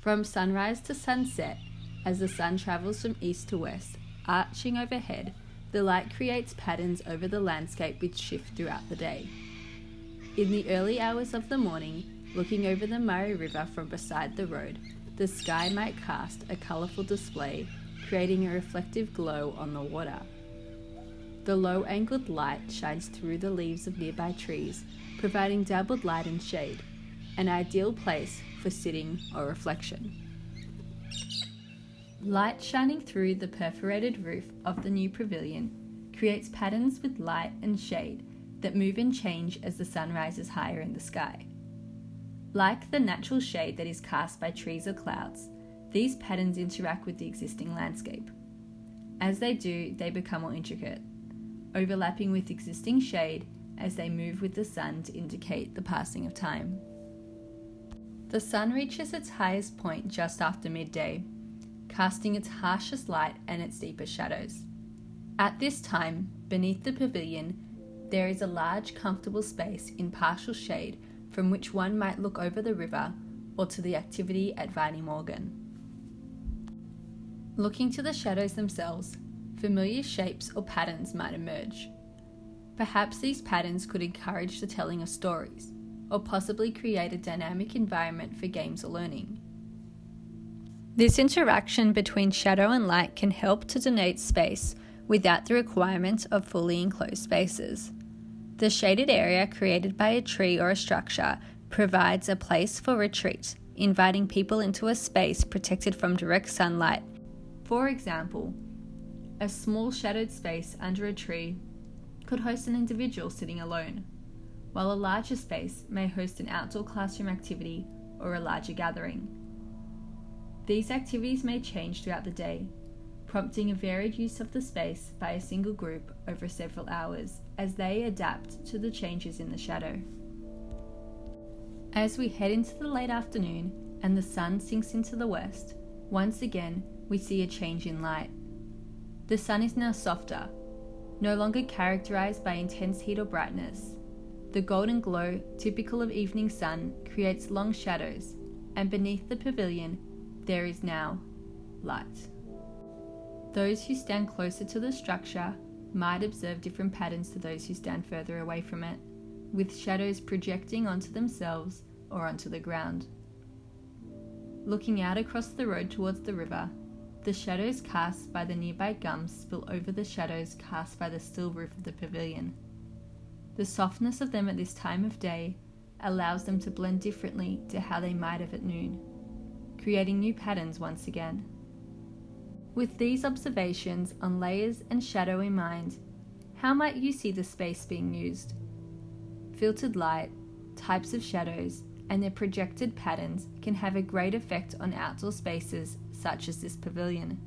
From sunrise to sunset, as the sun travels from east to west, arching overhead, the light creates patterns over the landscape which shift throughout the day. In the early hours of the morning, looking over the Murray River from beside the road, the sky might cast a colourful display, creating a reflective glow on the water. The low-angled light shines through the leaves of nearby trees, providing doubled light and shade, an ideal place for sitting or reflection. Light shining through the perforated roof of the new pavilion creates patterns with light and shade that move and change as the sun rises higher in the sky. Like the natural shade that is cast by trees or clouds, these patterns interact with the existing landscape. As they do, they become more intricate, overlapping with existing shade as they move with the sun to indicate the passing of time. The sun reaches its highest point just after midday, casting its harshest light and its deepest shadows. At this time, beneath the pavilion, there is a large, comfortable space in partial shade from which one might look over the river or to the activity at Viney Morgan. Looking to the shadows themselves, familiar shapes or patterns might emerge. Perhaps these patterns could encourage the telling of stories, or possibly create a dynamic environment for games or learning. This interaction between shadow and light can help to denote space without the requirement of fully enclosed spaces. The shaded area created by a tree or a structure provides a place for retreat, inviting people into a space protected from direct sunlight. For example, a small shadowed space under a tree could host an individual sitting alone, while a larger space may host an outdoor classroom activity or a larger gathering. These activities may change throughout the day, prompting a varied use of the space by a single group over several hours as they adapt to the changes in the shadow. As we head into the late afternoon and the sun sinks into the west, once again we see a change in light. The sun is now softer, no longer characterized by intense heat or brightness. The golden glow, typical of evening sun, creates long shadows, and beneath the pavilion there is now light. Those who stand closer to the structure might observe different patterns to those who stand further away from it, with shadows projecting onto themselves or onto the ground. Looking out across the road towards the river, the shadows cast by the nearby gums spill over the shadows cast by the still roof of the pavilion. The softness of them at this time of day allows them to blend differently to how they might have at noon, creating new patterns once again. With these observations on layers and shadow in mind, how might you see the space being used? Filtered light, types of shadows, and their projected patterns can have a great effect on outdoor spaces such as this pavilion,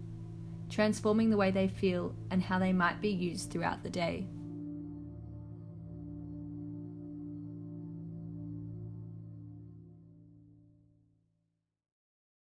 transforming the way they feel and how they might be used throughout the day.